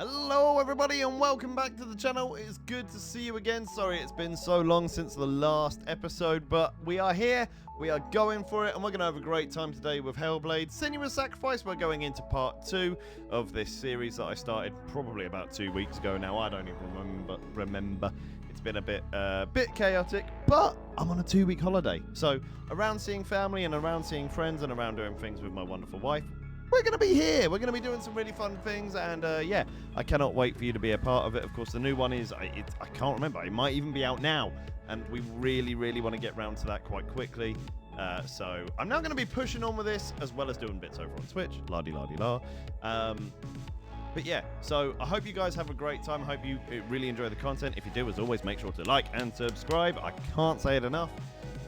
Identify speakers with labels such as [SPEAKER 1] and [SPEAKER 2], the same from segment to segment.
[SPEAKER 1] Hello everybody and welcome back to the channel. It's good to see you again. Sorry it's been so long since the last episode, but we are here, we are going for it, and we're going to have a great time today with Hellblade Senua's Sacrifice. We're going into part 2 of this series that I started probably about 2 weeks ago now. I don't even remember. It's been a bit chaotic, but I'm on a 2-week holiday. So around seeing family and around seeing friends and around doing things with my wonderful wife, we're going to be here. We're going to be doing some really fun things, and yeah, I cannot wait for you to be a part of it. Of course, the new one is, I can't remember, it might even be out now, and we really, really want to get round to that quite quickly. So I'm now going to be pushing on with this, as well as doing bits over on Twitch, la-di-la-di-la. But yeah, so I hope you guys have a great time. I hope you really enjoy the content. If you do, as always, make sure to like and subscribe. I can't say it enough.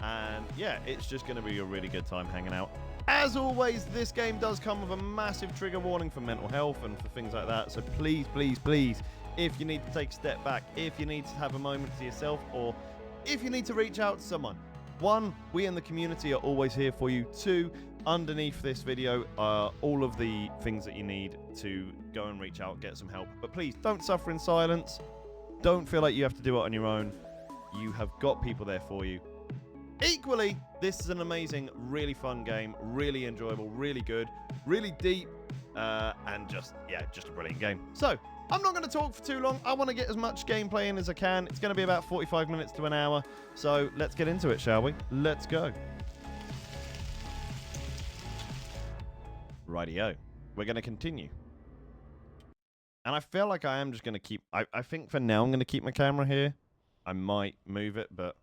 [SPEAKER 1] And yeah, it's just going to be a really good time hanging out. As always, this game does come with a massive trigger warning for mental health and for things like that. So please, please, please, if you need to take a step back, if you need to have a moment to yourself, or if you need to reach out to someone. 1, we in the community are always here for you. 2, underneath this video are all of the things that you need to go and reach out, get some help. But please, don't suffer in silence. Don't feel like you have to do it on your own. You have got people there for you. Equally, this is an amazing, really fun game, really enjoyable, really good, really deep, and just a brilliant game. So, I'm not going to talk for too long. I want to get as much gameplay in as I can. It's going to be about 45 minutes to an hour. So, let's get into it, shall we? Let's go. Rightio. We're going to continue. And I feel like I am just going to keep... I think for now I'm going to keep my camera here. I might move it, but...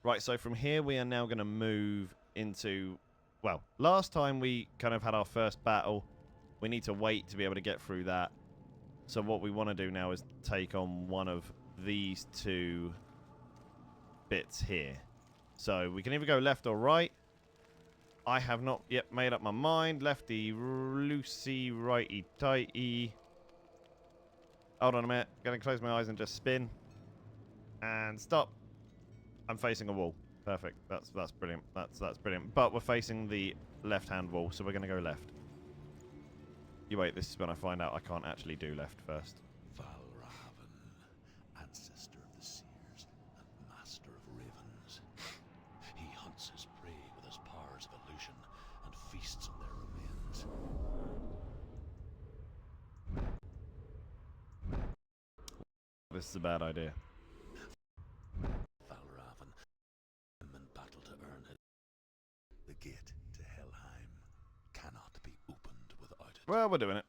[SPEAKER 1] Right, so from here we are now going to move into... Well, last time we kind of had our first battle. We need to wait to be able to get through that. So what we want to do now is take on one of these 2 bits here. So we can either go left or right. I have not yet made up my mind. Lefty, loosey, righty, tighty. Hold on a minute. Going to close my eyes and just spin. And stop. I'm facing a wall. Perfect. That's brilliant. That's brilliant. But we're facing the left-hand wall, so we're going to go left. You wait, this is when I find out I can't actually do left first.
[SPEAKER 2] Valraven, ancestor of the seers and master of ravens. He hunts his prey with his powers of illusion and feasts on their remains.
[SPEAKER 1] This is a bad idea.
[SPEAKER 2] The gate to Helheim cannot be opened without it.
[SPEAKER 1] Well, we're doing it.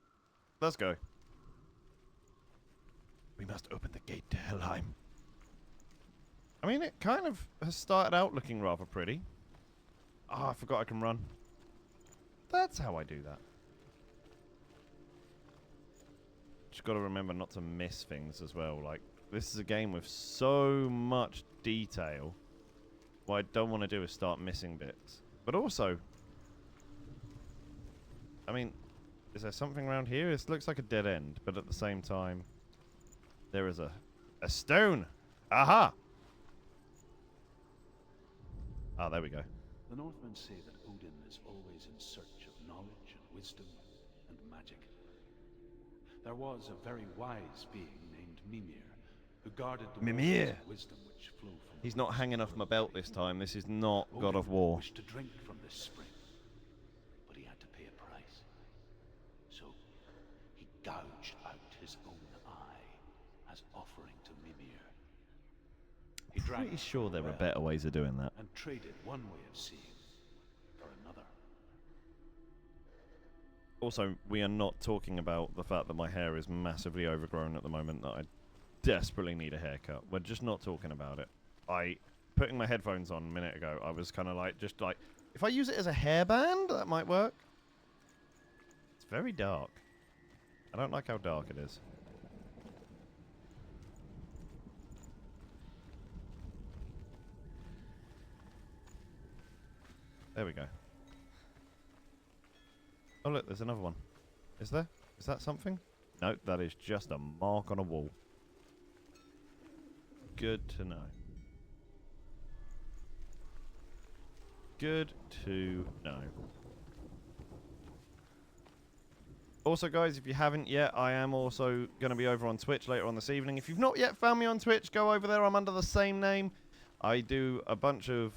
[SPEAKER 1] Let's go. We must open the gate to Helheim. I mean, it kind of has started out looking rather pretty. Oh, I forgot I can run. That's how I do that. Just got to remember not to miss things as well. Like, this is a game with so much detail. What I don't want to do is start missing bits. But also, I mean, is there something around here? This looks like a dead end, but at the same time, there is a stone. Aha! Ah, there we go.
[SPEAKER 2] The Northmen say that Odin is always in search of knowledge and wisdom and magic. There was a very wise being named Mimir, who guarded the
[SPEAKER 1] Mimir.
[SPEAKER 2] Wisdom which flow from.
[SPEAKER 1] He's not hanging off my belt this time. This is not God of War.
[SPEAKER 2] Wished to drink from this spring, but he had to pay a price. So he gouged out his own eye as offering to Mimir. He drank
[SPEAKER 1] Pretty sure there are better ways of doing that.
[SPEAKER 2] and traded one way of seeing for another.
[SPEAKER 1] Also, we are not talking about the fact that my hair is massively overgrown at the moment, that I desperately need a haircut. We're just not talking about it. Putting my headphones on a minute ago, I was kind of like, if I use it as a hairband, that might work. It's very dark. I don't like how dark it is. There we go. Oh look, there's another one. Is there? Is that something? No, that is just a mark on a wall. Good to know. Good to know. Also, guys, if you haven't yet, I am also going to be over on Twitch later on this evening. If you've not yet found me on Twitch, go over there. I'm under the same name. I do a bunch of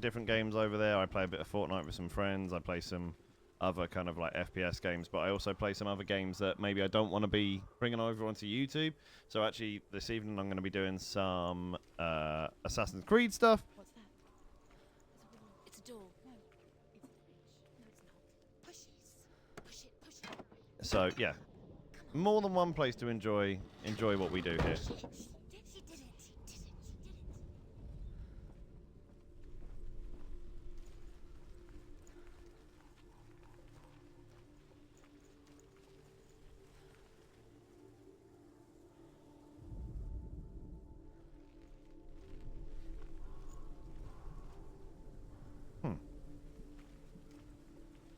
[SPEAKER 1] different games over there. I play a bit of Fortnite with some friends. I play some other kind of like FPS games, but I also play some other games that maybe I don't want to be bringing over onto YouTube. So actually, this evening I'm going to be doing some Assassin's Creed stuff.
[SPEAKER 3] What's that? It's a door. No, it's not. Push it.
[SPEAKER 1] So yeah, more than one place to enjoy what we do here.
[SPEAKER 3] She did it.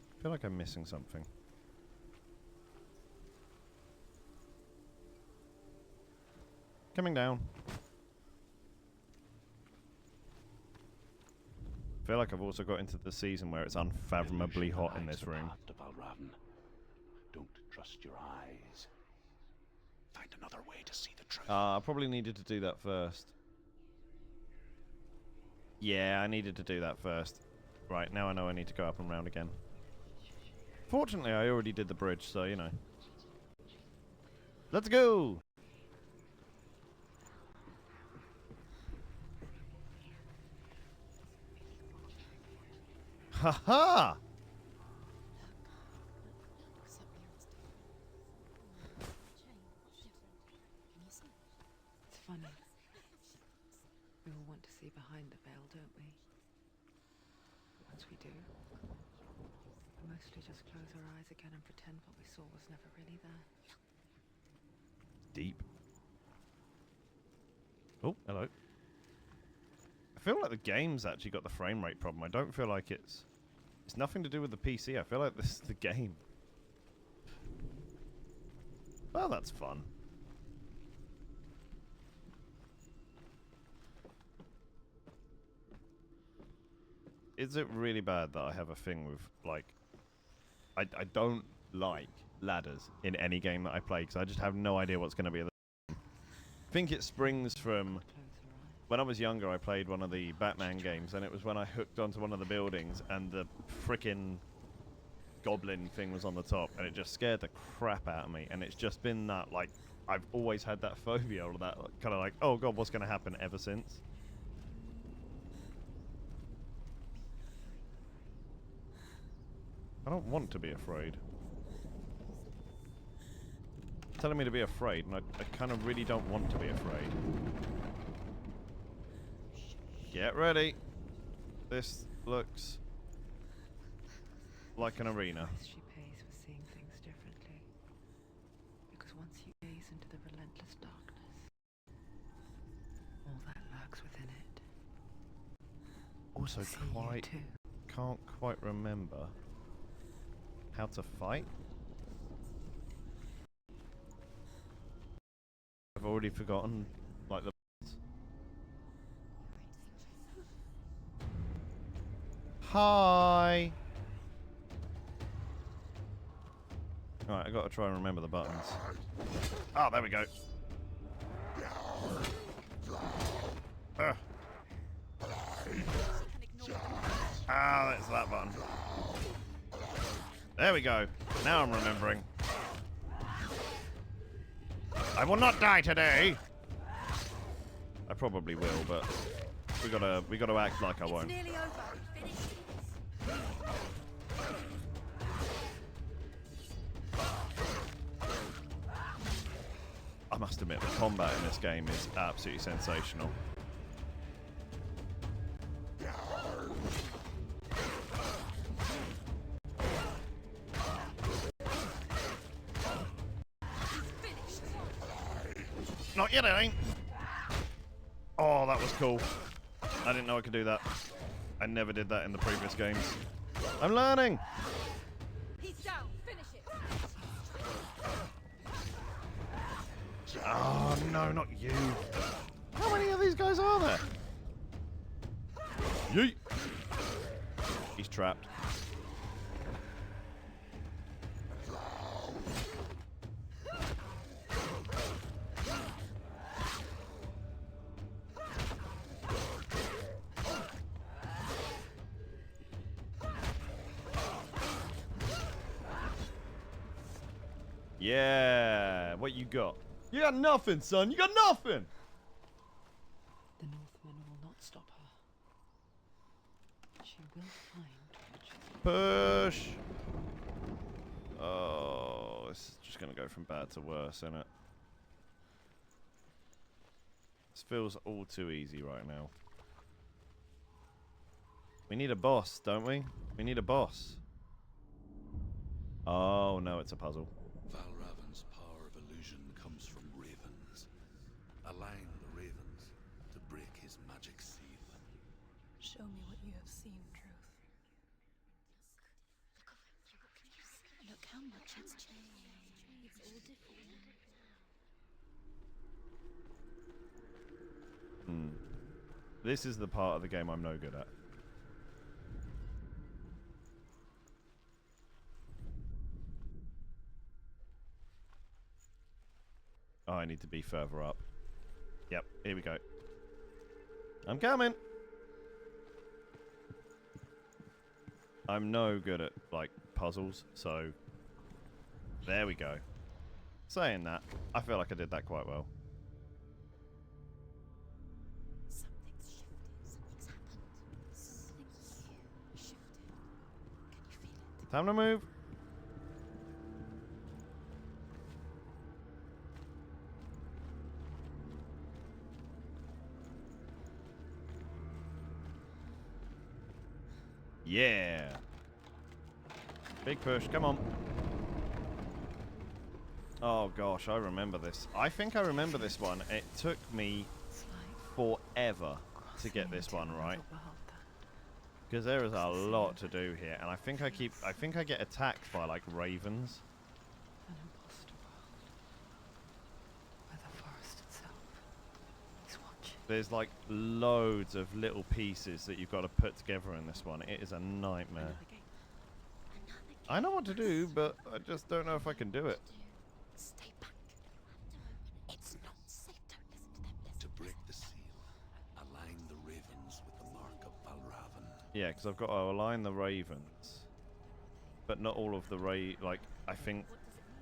[SPEAKER 1] I feel like I'm missing something. Coming down. I feel like I've also got into the season where it's unfathomably hot in this room.
[SPEAKER 2] Valraven. Don't trust your eyes. Find another way to see the truth.
[SPEAKER 1] I probably needed to do that first. Yeah, I needed to do that first. Right, now I know I need to go up and round again. Fortunately, I already did the bridge, so, you know. Let's go! Ha-ha!
[SPEAKER 3] It's
[SPEAKER 4] funny. We all want to see behind the veil, don't we? Once we do, we mostly just close our eyes again and pretend what we saw was never really there.
[SPEAKER 1] Deep. Oh, hello. I feel like the game's actually got the frame rate problem. I don't feel like it's nothing to do with the PC. I feel like this is the game. Oh, that's fun. Is it really bad that I have a thing with, like, I don't like ladders in any game that I play because I just have no idea what's going to be. I think it springs from when I was younger. I played one of the Batman games, and it was when I hooked onto one of the buildings and the frickin' goblin thing was on the top, and it just scared the crap out of me. And it's just been that, like, I've always had that phobia, or that kind of like, oh god, what's going to happen ever since. I don't want to be afraid. It's telling me to be afraid, and I kind of really don't want to be afraid. Get ready. This looks like an arena.
[SPEAKER 4] She pays for seeing things differently. Because once you gaze into the relentless darkness, all that lurks within it.
[SPEAKER 1] Also, can't quite remember how to fight. I've already forgotten, like, the hi. Alright, I gotta try and remember the buttons. Ah, there we go. Ah, that's that button. There we go. Now I'm remembering. I will not die today. I probably will, but we gotta act like I won't.
[SPEAKER 3] nearly over. Finish.
[SPEAKER 1] I must admit, the combat in this game is absolutely sensational. Not yet, I ain't. Oh, that was cool. I didn't know I could do that. I never did that in the previous games. I'm learning!
[SPEAKER 3] He's down. Finish it.
[SPEAKER 1] Oh, no, not you. How many of these guys are there? Yeet! He's trapped. Yeah. What you got? You got nothing, son. You got nothing.
[SPEAKER 4] The Northmen will not stop her. She will find what she
[SPEAKER 1] Push. Oh, this is just going to go from bad to worse, isn't it? This feels all too easy right now. We need a boss, don't we? We need a boss. Oh, no, it's a puzzle.
[SPEAKER 2] Valraven's power of illusion comes from ravens. Align the ravens to break his magic seal.
[SPEAKER 3] Show me what you have seen, Truth. Look how much it's changed. It's all different.
[SPEAKER 1] This is the part of the game I'm no good at. Oh, I need to be further up. Yep, here we go. I'm coming! I'm no good at, like, puzzles, so... There we go. Saying that, I feel like I did that quite well.
[SPEAKER 3] Something's shifted. Something's happened. Something's shifted. Can you feel it?
[SPEAKER 1] Time to move! Yeah! Big push, come on. Oh gosh, I remember this. I think I remember this one. It took me forever to get this one right. Because there is a lot to do here, and I think I get attacked by like ravens.
[SPEAKER 4] An imposter world. Where the forest itself is watching.
[SPEAKER 1] There's like loads of little pieces that you've got to put together in this one. It is a nightmare. I know what to do, but I just don't know if I can do it.
[SPEAKER 3] Stay back. It's not safe. Don't listen to them. Listen.
[SPEAKER 2] To break the seal, align the ravens with the mark of Valraven.
[SPEAKER 1] Yeah, because I've got to align the ravens, but not all of the like, I think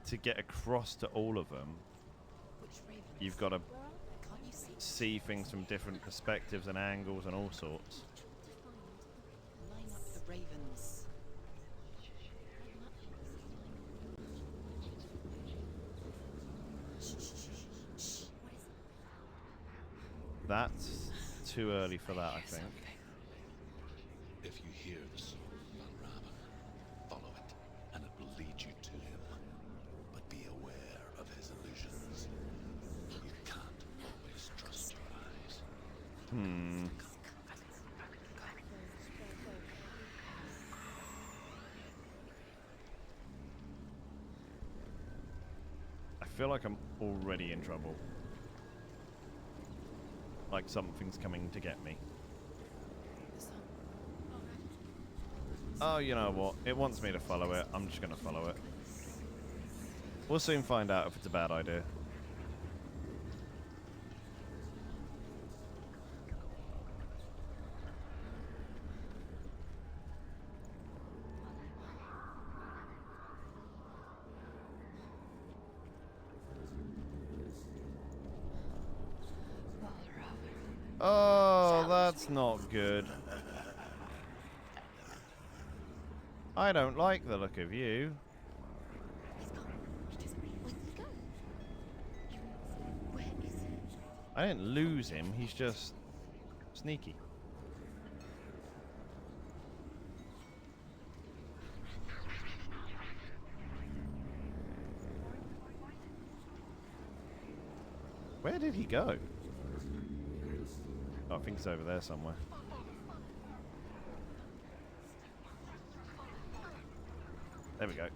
[SPEAKER 1] to get across to all of them, you've got to
[SPEAKER 3] Can't you see?
[SPEAKER 1] see things from different perspectives and angles and all sorts.
[SPEAKER 3] Line up the ravens.
[SPEAKER 1] That's too early for that, I think.
[SPEAKER 2] If you hear the soul of Valraven, follow it, and it will lead you to him. But be aware of his illusions. You can't always trust your eyes.
[SPEAKER 1] I feel like I'm already in trouble. Like something's coming to get me. Oh, you know what? It wants me to follow it. I'm just going to follow it. We'll soon find out if it's a bad idea. Oh, that's not good. I don't like the look of you.
[SPEAKER 3] He's gone. He doesn't really. Where did he go? Where is he?
[SPEAKER 1] I didn't lose him. He's just sneaky. Where did he go? Oh, I think it's over there somewhere. There we go.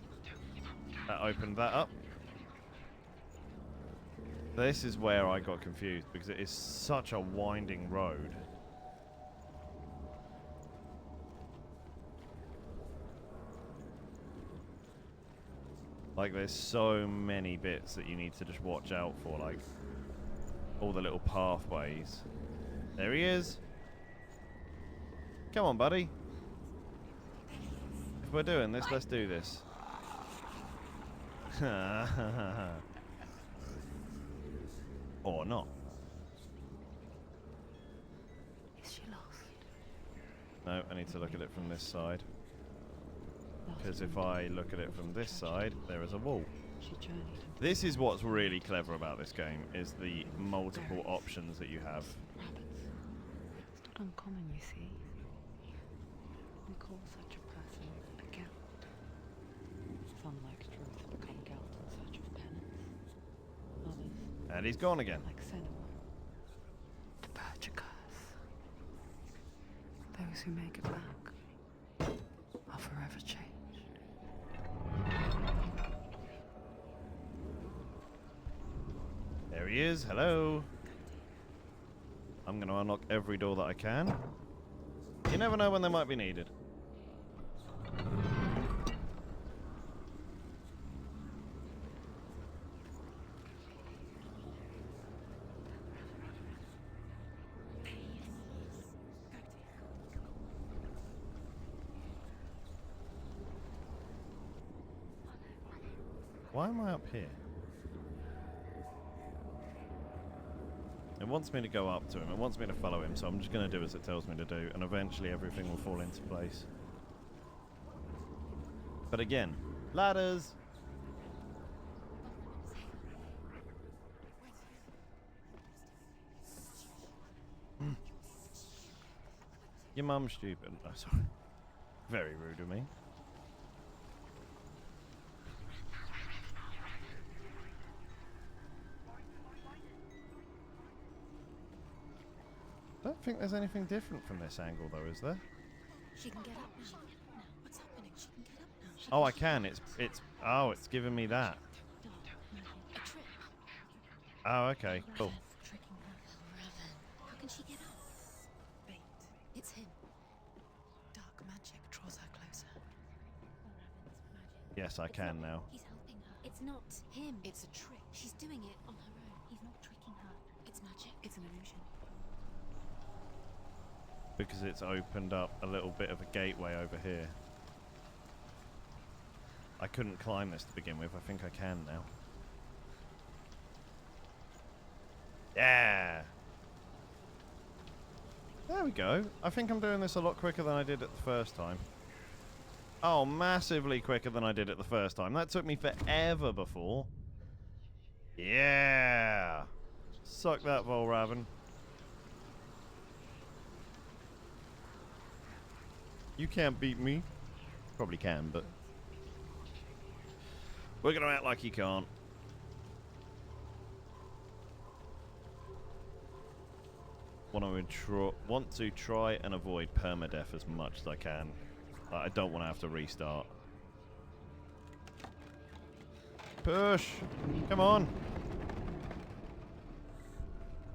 [SPEAKER 1] That opened that up. This is where I got confused because it is such a winding road. Like there's so many bits that you need to just watch out for, like all the little pathways. There he is. Come on, buddy. If we're doing this, let's do this. Or not.
[SPEAKER 4] Is she lost?
[SPEAKER 1] No, I need to look at it from this side.
[SPEAKER 4] Lost
[SPEAKER 1] Because if
[SPEAKER 4] and
[SPEAKER 1] I look at it from this side, there is a wall.
[SPEAKER 4] she journeyed into
[SPEAKER 1] This is what's really clever about this game, is the multiple options that you have.
[SPEAKER 4] rabbits. It's not uncommon, you see. We call such a person a gelt. Some, like Truth, become gelt in search of penance. Others,
[SPEAKER 1] And he's gone again.
[SPEAKER 4] like Senua, to purge a curse. Those who make it back are forever changed.
[SPEAKER 1] There he is. Hello. I'm going to unlock every door that I can. You never know when they might be needed. Why am I up here? It wants me to go up to him. It wants me to follow him, so I'm just going to do as it tells me to do, and eventually everything will fall into place. But again, ladders! Your mum's stupid. Oh, sorry. Very rude of me. I don't think there's anything different from this angle, though, is there?
[SPEAKER 3] She can get up now. What's happening? She can get up now.
[SPEAKER 1] Oh, I can. It's giving me that.
[SPEAKER 3] A trick.
[SPEAKER 1] Oh, okay. Cool.
[SPEAKER 3] Tricking her. Valraven. How can she get up?
[SPEAKER 4] Bait.
[SPEAKER 3] It's him.
[SPEAKER 4] Dark magic draws her closer.
[SPEAKER 1] Yes, I can now.
[SPEAKER 3] He's helping her. It's not him. It's a trick. She's doing it on her own. He's not tricking her. It's magic. It's an illusion.
[SPEAKER 1] Because it's opened up a little bit of a gateway over here. I couldn't climb this to begin with. I think I can now. Yeah! There we go. I think I'm doing this a lot quicker than I did it the first time. Oh, massively quicker than I did it the first time. That took me forever before. Yeah! Suck that, Valraven. You can't beat me. Probably can, but we're gonna act like you can't. Want to try and avoid permadeath as much as I can. I don't want to have to restart. Push! Come on!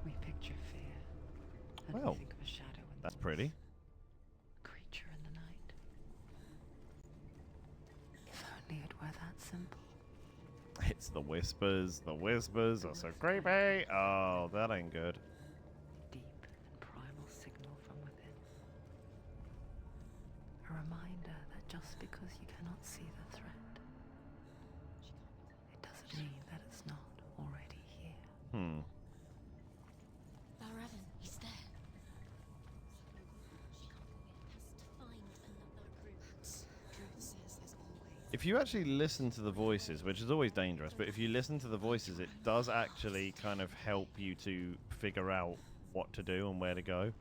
[SPEAKER 4] We picture fear. And
[SPEAKER 1] Well,
[SPEAKER 4] we think of a shadow and
[SPEAKER 1] that's pretty.
[SPEAKER 4] creature in the night. If only it were that simple.
[SPEAKER 1] It's the whispers. The whispers are so creepy. Oh, that ain't good.
[SPEAKER 4] Deep and primal signal from within. A reminder that just because you cannot see the threat, it doesn't mean that it's not already here.
[SPEAKER 3] Valraven, he's there. She has to find another route. Truth says there's always.
[SPEAKER 1] If you actually listen to the voices, which is always dangerous, but if you listen to the voices, it does actually kind of help you to figure out what to do and where to go.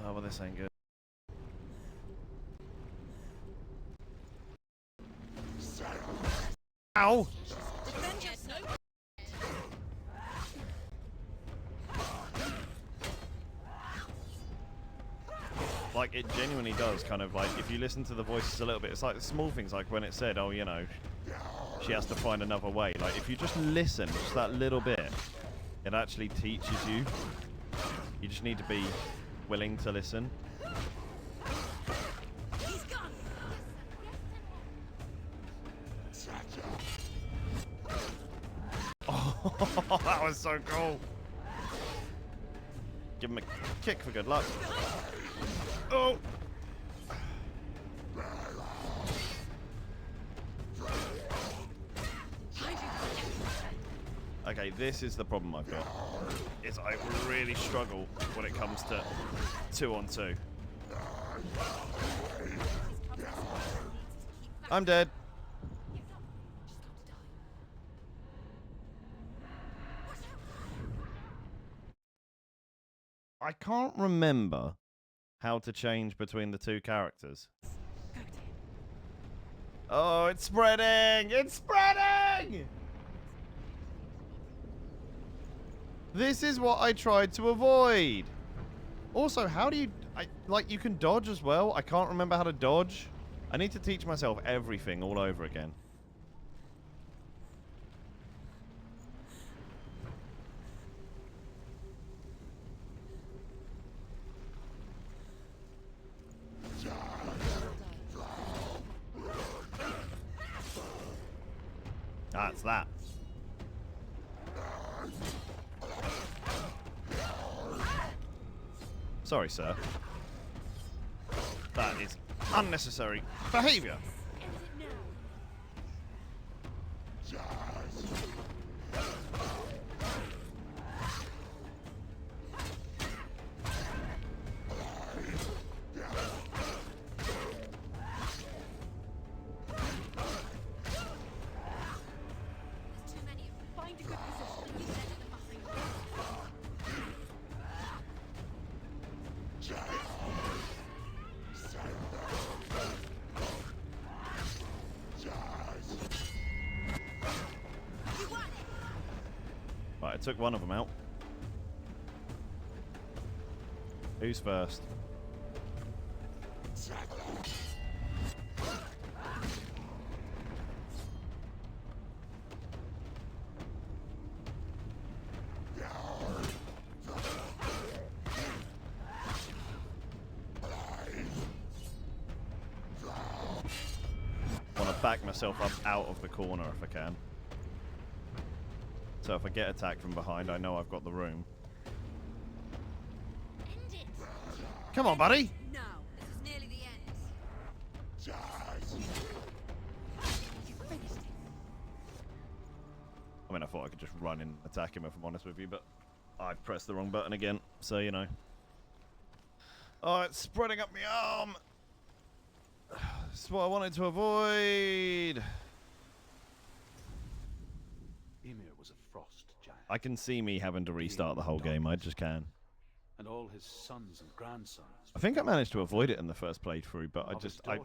[SPEAKER 1] Oh, well, this ain't good. Ow! Like, it genuinely does kind of, like, if you listen to the voices a little bit, it's like small things, like when it said, oh, you know, she has to find another way. Like, if you just listen just that little bit, it actually teaches you. You just need to be willing to listen.
[SPEAKER 3] He's gone.
[SPEAKER 1] Oh, that was so cool. Give him a kick for good luck. Oh! Okay, this is the problem I've got. Is I really struggle when it comes to 2-on-2. I'm dead. I can't remember how to change between the two characters. Oh, it's spreading! It's spreading! This is what I tried to avoid. Also, how do you... like, you can dodge as well. I can't remember how to dodge. I need to teach myself everything all over again. That's that. Sorry, sir. That is unnecessary behavior. Right, I took one of them out. Who's first? I want to back myself up out of the corner if I can. So if I get attacked from behind, I know I've got the room.
[SPEAKER 3] End it.
[SPEAKER 1] Come on, buddy!
[SPEAKER 3] No, this is nearly the end. You finished it.
[SPEAKER 1] I mean, I thought I could just run in and attack him if I'm honest with you, but I've pressed the wrong button again, so you know. Oh, it's spreading up my arm! This is what I wanted to avoid!
[SPEAKER 2] Ymir was a frost giant.
[SPEAKER 1] I can see me having to restart the whole game, I just can.
[SPEAKER 2] And all his sons and grandsons.
[SPEAKER 1] I think I managed to avoid it in the first playthrough, but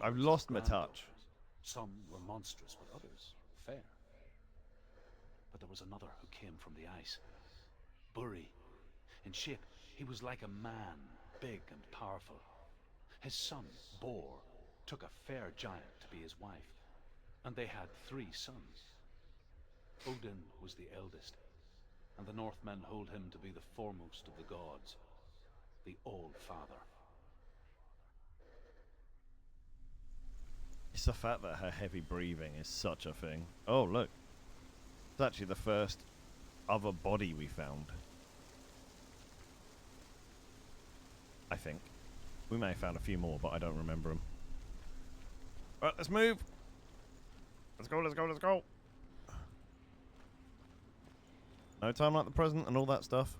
[SPEAKER 1] I've lost my touch.
[SPEAKER 2] Some were monstrous, but others fair. But there was another who came from the ice. Buri. In shape, he was like a man, big and powerful. His son, Bor, took a fair giant to be his wife, and they had 3 sons. Odin was the eldest, and the Northmen hold him to be the foremost of the gods, the All-Father.
[SPEAKER 1] It's the fact that her heavy breathing is such a thing. Oh, look. It's actually the first other body we found. I think. We may have found a few more, but I don't remember them. Right, let's move. Let's go, let's go, let's go. No time like the present and all that stuff.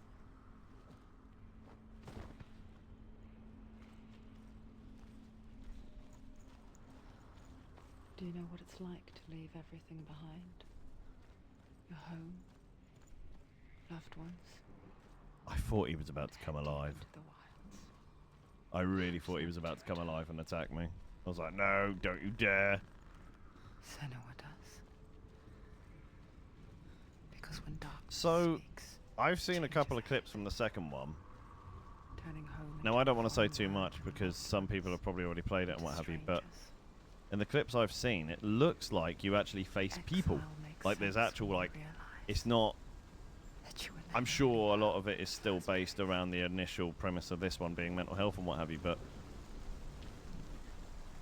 [SPEAKER 4] Do you know what it's like to leave everything behind? Your home, loved ones.
[SPEAKER 1] I thought he was about to come alive.
[SPEAKER 4] Into the wilds.
[SPEAKER 1] I really thought he was about to come alive and attack me. I was like, no, don't you dare.
[SPEAKER 4] Senua does. Because when darkness
[SPEAKER 1] So,
[SPEAKER 4] speaks,
[SPEAKER 1] I've seen a couple of clips from the second one.
[SPEAKER 4] turning home
[SPEAKER 1] Now,
[SPEAKER 4] into
[SPEAKER 1] I don't want to say
[SPEAKER 4] foreign
[SPEAKER 1] too much
[SPEAKER 4] land,
[SPEAKER 1] because some people have probably already played it and
[SPEAKER 4] into
[SPEAKER 1] what have you, but
[SPEAKER 4] strangers.
[SPEAKER 1] in the clips I've seen, it looks like you actually face people.
[SPEAKER 4] Exile makes
[SPEAKER 1] Like, there's
[SPEAKER 4] sense
[SPEAKER 1] actual,
[SPEAKER 4] when you
[SPEAKER 1] like,
[SPEAKER 4] realise
[SPEAKER 1] it's not...
[SPEAKER 4] that you were
[SPEAKER 1] I'm
[SPEAKER 4] never
[SPEAKER 1] sure a
[SPEAKER 4] really
[SPEAKER 1] lot of it is still based around the initial premise of this one being mental health and what have you, but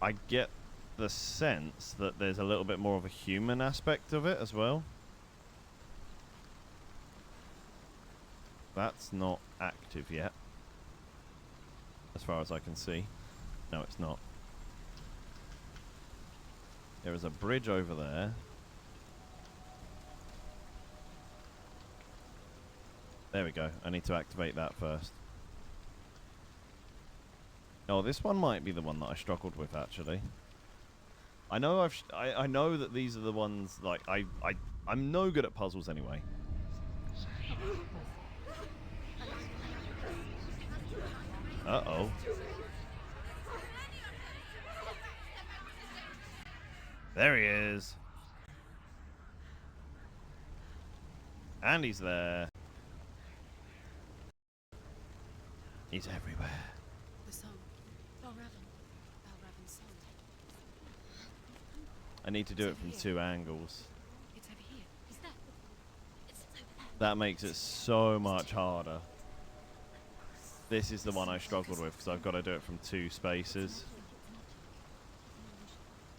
[SPEAKER 1] I get the sense that there's a little bit more of a human aspect of it as well. That's not active yet, as far as I can see. No, it's not. There is a bridge over there. There we go. I need to activate that first. Oh, this one might be the one that I struggled with, actually. I know I know that these are the ones, like, I'm no good at puzzles anyway. Uh-oh. There he is. And he's there. He's everywhere.
[SPEAKER 3] The song. Valraven's song.
[SPEAKER 1] I need to do it from 2 angles.
[SPEAKER 3] It's over here. He's there. It's over there.
[SPEAKER 1] That makes it so much harder. This is the one I struggled with because I've got to do it from 2 spaces.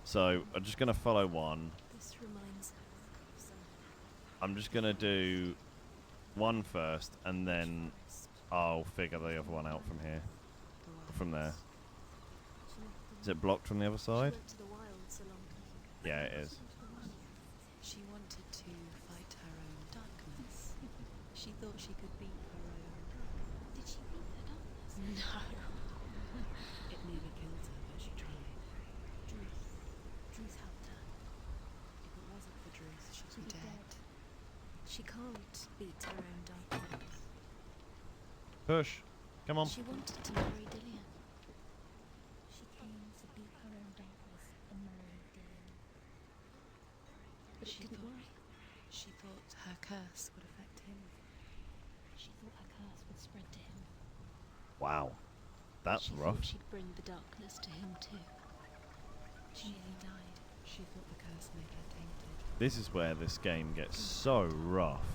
[SPEAKER 1] So I'm just going to follow one.
[SPEAKER 3] This reminds her of someone.
[SPEAKER 1] I'm just going to do one first and then I'll figure the other one out from here. From there. Is it blocked from the other side?
[SPEAKER 3] She went to the wilds a long time ago.
[SPEAKER 1] Yeah, it is.
[SPEAKER 5] She wanted to fight her own darkness. She thought she could beat her own.
[SPEAKER 3] Did she beat her darkness?
[SPEAKER 5] No. It nearly killed her, but she tried.
[SPEAKER 3] Druth helped her.
[SPEAKER 5] If it wasn't for Druth, she'd
[SPEAKER 3] She'd
[SPEAKER 5] be
[SPEAKER 3] be
[SPEAKER 5] dead.
[SPEAKER 3] She can't beat her own darkness.
[SPEAKER 1] Push. Come on.
[SPEAKER 3] She wanted to marry Dillian. She came to beat her own darkness and marry Dillian. But
[SPEAKER 5] She
[SPEAKER 3] it didn't
[SPEAKER 5] thought-
[SPEAKER 3] work.
[SPEAKER 5] She thought her curse would affect him.
[SPEAKER 3] She thought her curse would spread to him.
[SPEAKER 1] Wow. That's
[SPEAKER 3] She
[SPEAKER 1] rough.
[SPEAKER 3] thought she'd bring the darkness to him too. She nearly died.
[SPEAKER 5] She thought the curse made her tainted.
[SPEAKER 1] This is where this game gets so rough.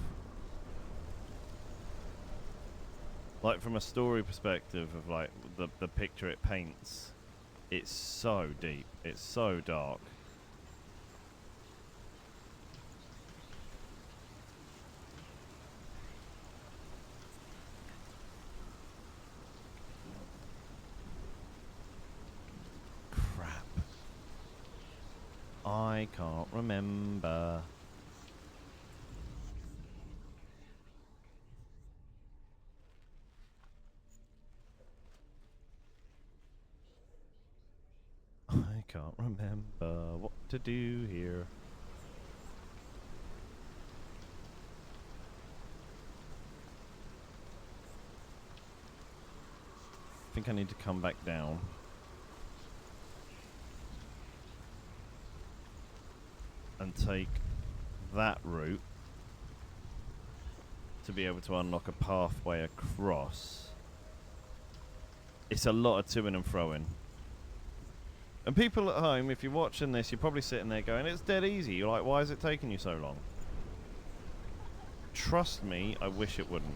[SPEAKER 1] Like, from a story perspective of, like, the picture it paints, it's so deep. It's so dark. Crap. I can't remember. I can't remember what to do here. I think I need to come back down. And take that route to be able to unlock a pathway across. It's a lot of to-ing and fro-ing. And people at home, if you're watching this, you're probably sitting there going, it's dead easy. You're like, why is it taking you so long? Trust me, I wish it wouldn't.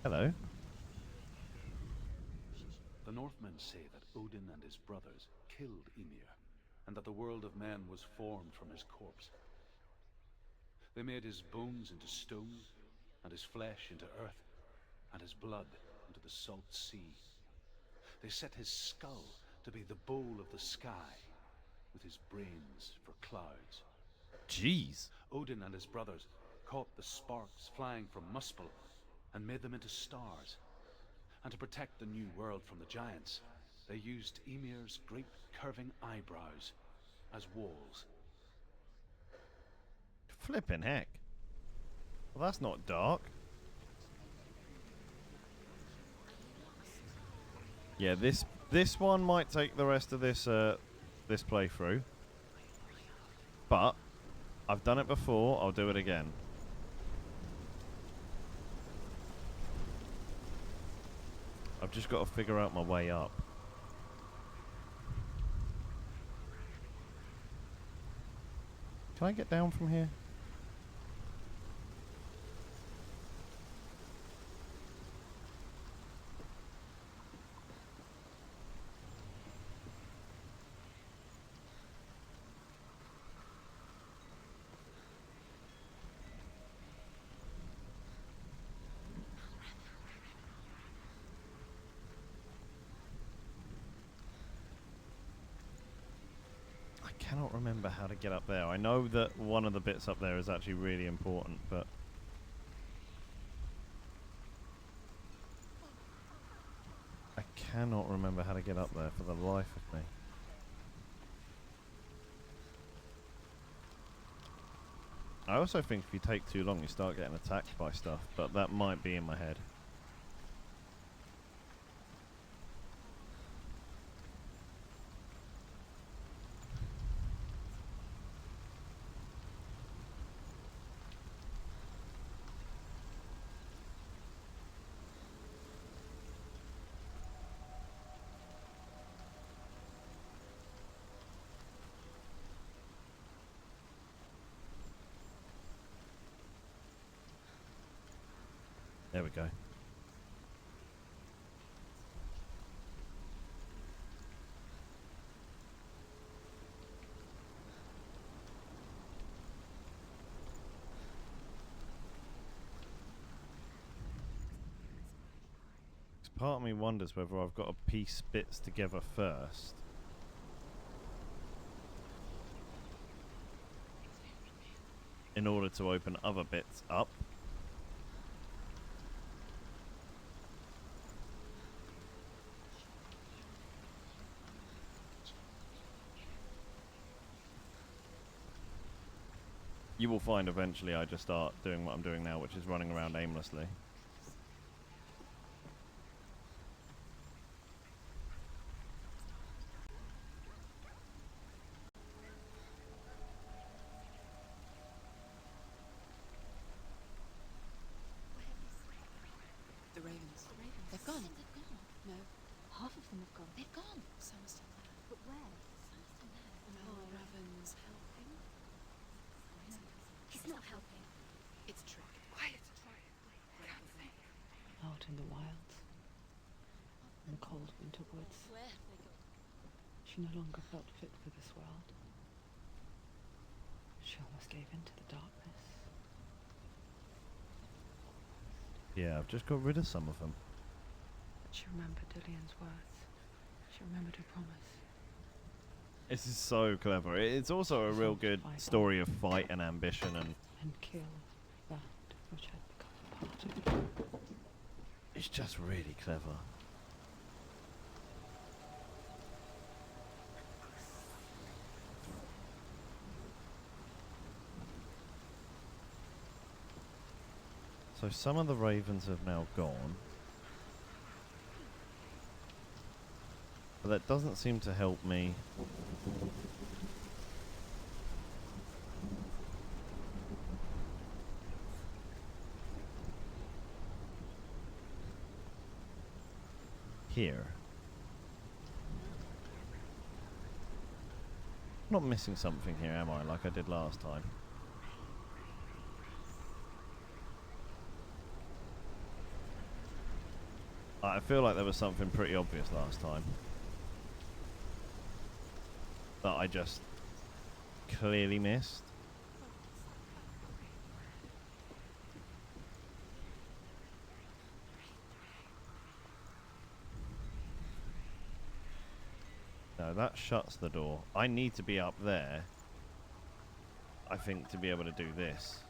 [SPEAKER 1] Hello.
[SPEAKER 2] The Northmen say that Odin and his brothers killed Ymir, and that the world of men was formed from his corpse. They made his bones into stone, and his flesh into earth, and his blood into the salt sea. They set his skull to be the bowl of the sky, with his brains for clouds.
[SPEAKER 1] Jeez.
[SPEAKER 2] Odin and his brothers caught the sparks flying from Muspel and made them into stars. And to protect the new world from the giants, they used Ymir's great curving eyebrows as walls.
[SPEAKER 1] Flippin' heck. Well, that's not dark. Yeah, this one might take the rest of this this playthrough. But I've done it before, I'll do it again. I've just got to figure out my way up. Can I get down from here? cannot remember how to get up there. I know that one of the bits up there is actually really important, but... I cannot remember how to get up there for the life of me. I also think if you take too long, you start getting attacked by stuff, but that might be in my head. There we go. Part of me wonders whether I've got to piece bits together first. In order to open other bits up. You will find eventually I just start doing what I'm doing now, which is running around aimlessly.
[SPEAKER 5] The ravens. They've gone.
[SPEAKER 3] They've gone.
[SPEAKER 5] No,
[SPEAKER 3] Half of them have gone. They've gone.
[SPEAKER 5] some are still there.
[SPEAKER 3] But where? Some are still there.
[SPEAKER 5] Valraven's helping.
[SPEAKER 3] No, he's not helping.
[SPEAKER 5] It's a trick. Quiet.
[SPEAKER 4] Out in the wilds, in the cold winter woods,
[SPEAKER 3] Where have they gone?
[SPEAKER 4] she no longer felt fit for this world. She almost gave in to the darkness.
[SPEAKER 1] Yeah, I've just got rid of some of them.
[SPEAKER 4] But she remembered Dillian's words. She remembered her promise.
[SPEAKER 1] This is so clever. It's also a real good story of fight and ambition, and
[SPEAKER 4] kill that which had become part of her.
[SPEAKER 1] it's just really clever. So some of the ravens have now gone. But that doesn't seem to help me. Here. Not missing something here, am I? Like I did last time. I feel like there was something pretty obvious last time that I just clearly missed. No, that shuts the door. I need to be up there, I think, to be able to do this.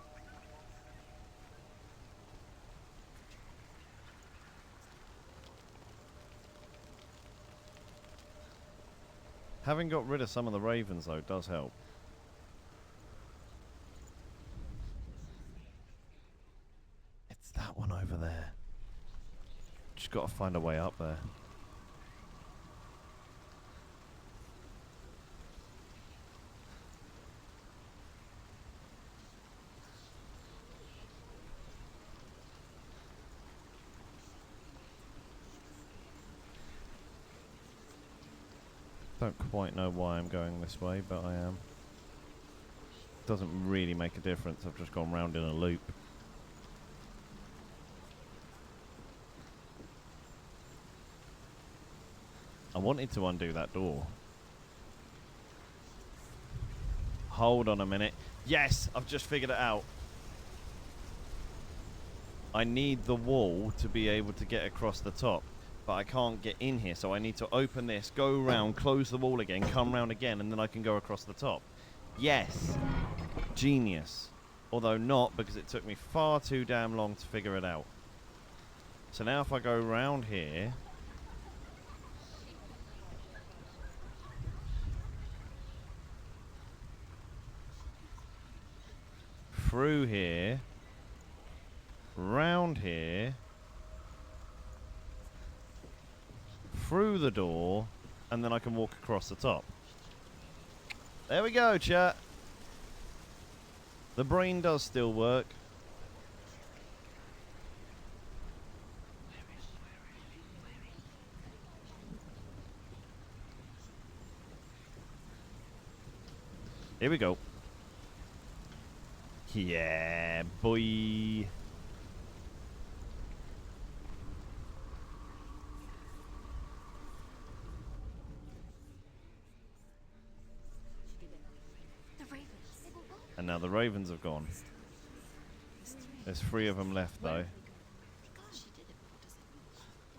[SPEAKER 1] Having got rid of some of the ravens, though, does help. It's that one over there. Just got to find a way up there. Don't quite know why I'm going this way, but I am. Doesn't really make a difference. I've just gone round in a loop. I wanted to undo that door. Hold on a minute. Yes, I've just figured it out. I need the wall to be able to get across the top. But I can't get in here, so I need to open this, go around, close the wall again, come round again, and then I can go across the top. Yes. Genius. Although not, because it took me far too damn long to figure it out. So now if I go round here... through here... round here... through the door, and then I can walk across the top. There we go, chat. The brain does still work. Here we go. Yeah, boy. And now the ravens have gone. There's 3 of them left, though.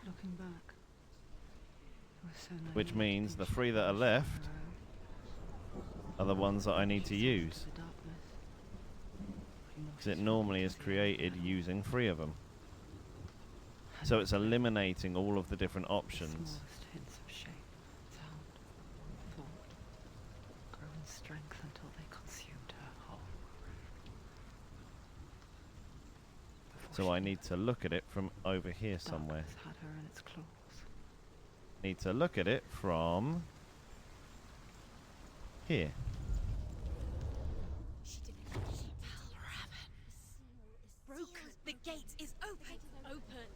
[SPEAKER 4] Looking back, it was so naive
[SPEAKER 1] Which
[SPEAKER 4] to
[SPEAKER 1] means
[SPEAKER 4] think
[SPEAKER 1] the
[SPEAKER 4] she
[SPEAKER 1] 3 that are
[SPEAKER 4] could
[SPEAKER 1] left
[SPEAKER 4] push her
[SPEAKER 1] are the ones that I need to
[SPEAKER 4] out
[SPEAKER 1] use.
[SPEAKER 4] into the darkness.
[SPEAKER 1] Because it normally is created using 3 of them. So it's eliminating all of the different options.
[SPEAKER 4] Smallest hints of shape, sound, thought, grow in strength until they consumed her whole. Before
[SPEAKER 1] So
[SPEAKER 4] she
[SPEAKER 1] I
[SPEAKER 4] knew
[SPEAKER 1] need to look at it from over here
[SPEAKER 4] it,
[SPEAKER 1] somewhere.
[SPEAKER 4] darkness had her in its claws.
[SPEAKER 1] Need to look at it from here.
[SPEAKER 5] Valraven. Broken. The gate is open. Open.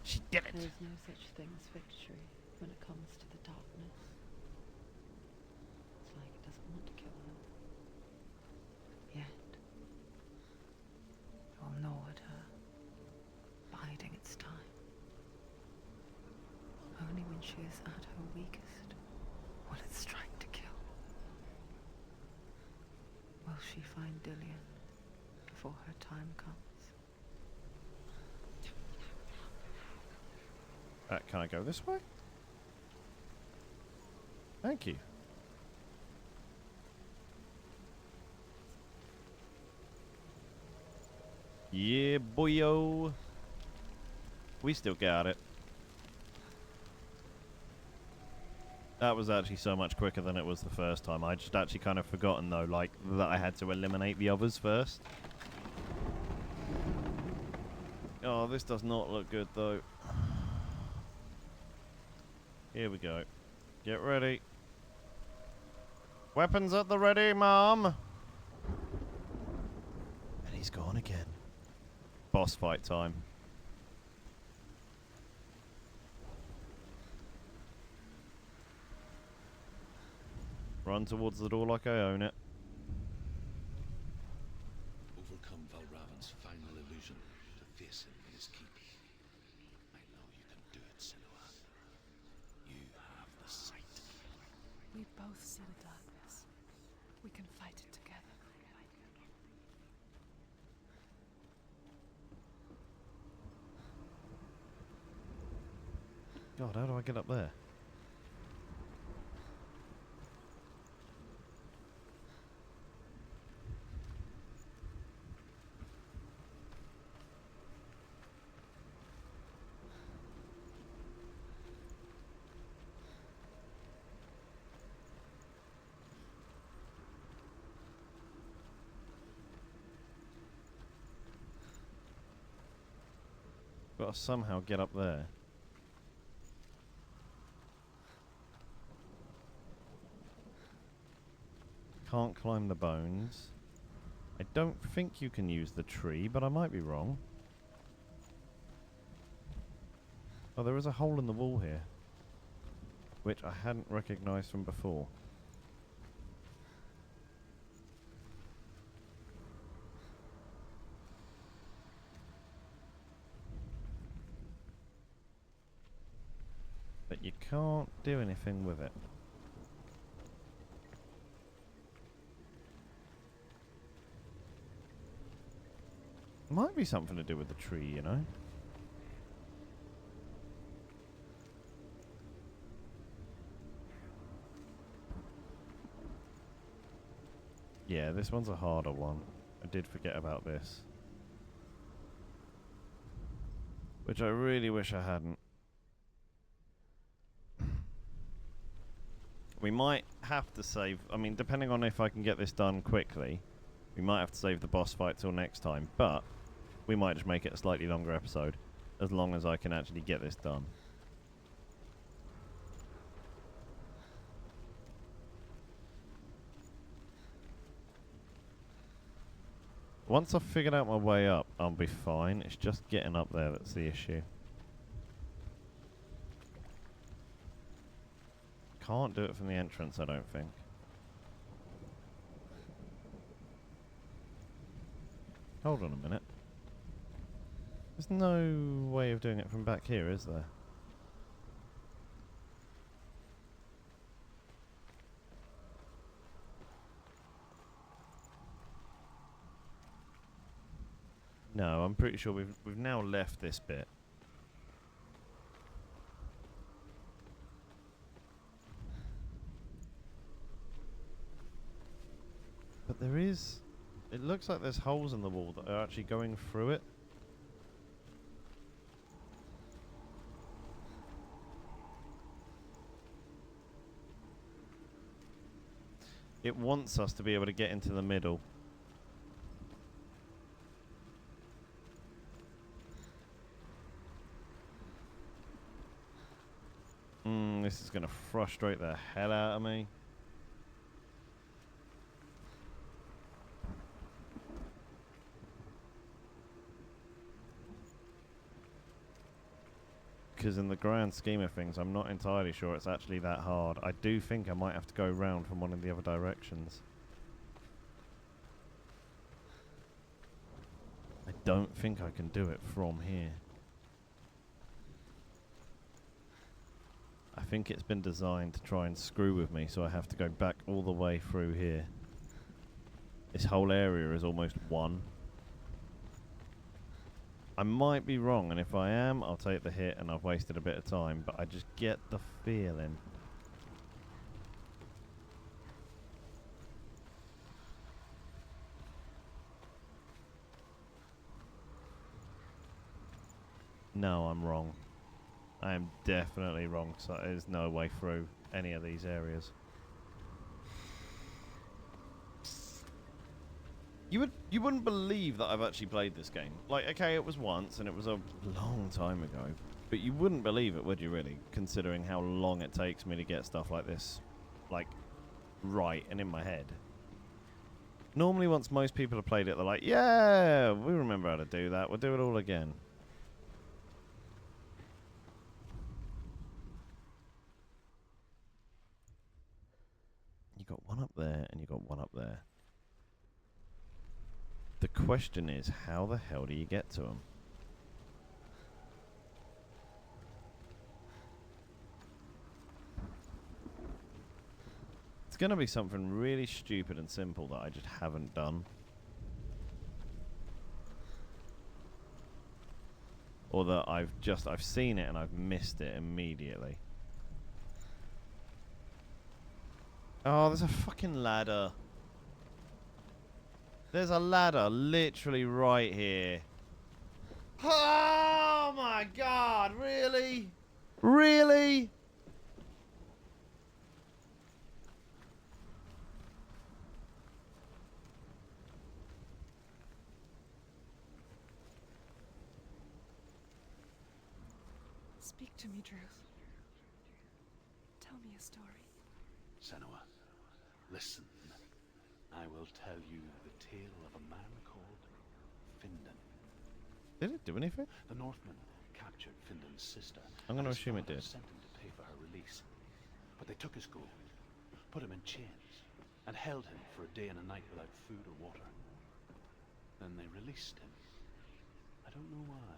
[SPEAKER 1] She did
[SPEAKER 4] There
[SPEAKER 1] it!
[SPEAKER 4] is no such thing as victory when it comes to the darkness. It's like it doesn't want to kill her. Yet. It will gnaw at her, biding its time. Only when she is at her weakest will it strike to kill. Will she find Dillion before her time comes?
[SPEAKER 1] Can I go this way? Thank you. Yeah, boyo. We still got it. That was actually so much quicker than it was the first time. I just actually kind of forgotten, though, like, that I had to eliminate the others first. Oh, this does not look good, though. Here we go. Get ready. Weapons at the ready, Mom. And he's gone again. Boss fight time. Run towards the door like I own it.
[SPEAKER 2] Overcome Valraven's final illusion to face him in his keep. I know you can do it, Senua. You have the sight.
[SPEAKER 6] We both see the darkness. We can fight it together.
[SPEAKER 1] God, how do I get up there? Got to somehow get up there. Can't climb the bones. I don't think you can use the tree, but I might be wrong. Oh, there is a hole in the wall here, which I hadn't recognized from before. But you can't do anything with it. Might be something to do with the tree, you know? Yeah, this one's a harder one. I did forget about this. Which I really wish I hadn't. We might have to save... I mean, depending on if I can get this done quickly, we might have to save the boss fight till next time. But we might just make it a slightly longer episode, as long as I can actually get this done. Once I've figured out my way up, I'll be fine. It's just getting up there that's the issue. Can't do it from the entrance, I don't think. Hold on a minute. There's no way of doing it from back here, is there? No, I'm pretty sure we've now left this bit. But there is... It looks like there's holes in the wall that are actually going through it. It wants us to be able to get into the middle. This is going to frustrate the hell out of me. Because in the grand scheme of things, I'm not entirely sure it's actually that hard. I do think I might have to go round from one of the other directions. I don't think I can do it from here. I think it's been designed to try and screw with me, so I have to go back all the way through here. This whole area is almost one. I might be wrong, and if I am, I'll take the hit and I've wasted a bit of time, but I just get the feeling. No, I'm wrong. I am definitely wrong, so there's no way through any of these areas. You wouldn't believe that I've actually played this game. Like, okay, it was once, and it was a long time ago, but you wouldn't believe it, would you really? Considering how long it takes me to get stuff like this, like, right and in my head. Normally, once most people have played it, they're like, yeah, we remember how to do that, we'll do it all again. You got one up there, and you got one up there. The question is, how the hell do you get to them? It's going to be something really stupid and simple that I just haven't done. Or that I've seen it and I've missed it immediately. Oh, there's a fucking ladder. There's a ladder literally right here. Oh my god, really? Really?
[SPEAKER 6] Speak to me, Druth. Tell me a story.
[SPEAKER 2] Senua, listen. I will tell you the tale of a man called Findan.
[SPEAKER 1] Did it do anything?
[SPEAKER 2] The Northmen captured Findan's sister.
[SPEAKER 1] I'm going to
[SPEAKER 2] and his
[SPEAKER 1] assume it
[SPEAKER 2] father
[SPEAKER 1] did.
[SPEAKER 2] Sent him to pay for her release. But they took his gold, put him in chains, and held him for a day and a night without food or water. Then they released him. I don't know why.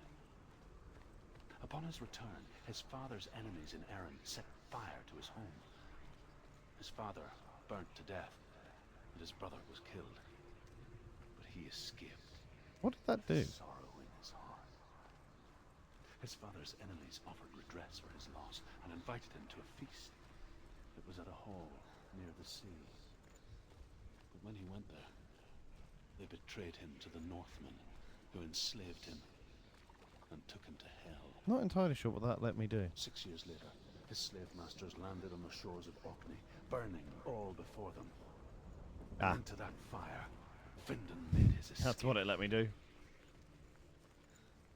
[SPEAKER 2] Upon his return, his father's enemies in Erin set fire to his home. His father burnt to death, and his brother was killed. But he escaped.
[SPEAKER 1] What did that do?
[SPEAKER 2] Sorrow in his heart. His father's enemies offered redress for his loss and invited him to a feast. It was at a hall near the sea. But When he went there, they betrayed him to the Northmen, who enslaved him and took him to hell.
[SPEAKER 1] Not entirely sure what that let me do.
[SPEAKER 2] 6 years later, his slave masters landed on the shores of Orkney, burning all before them.
[SPEAKER 1] Ah.
[SPEAKER 2] And into that fire, Findan made his escape.
[SPEAKER 1] That's what it let me do.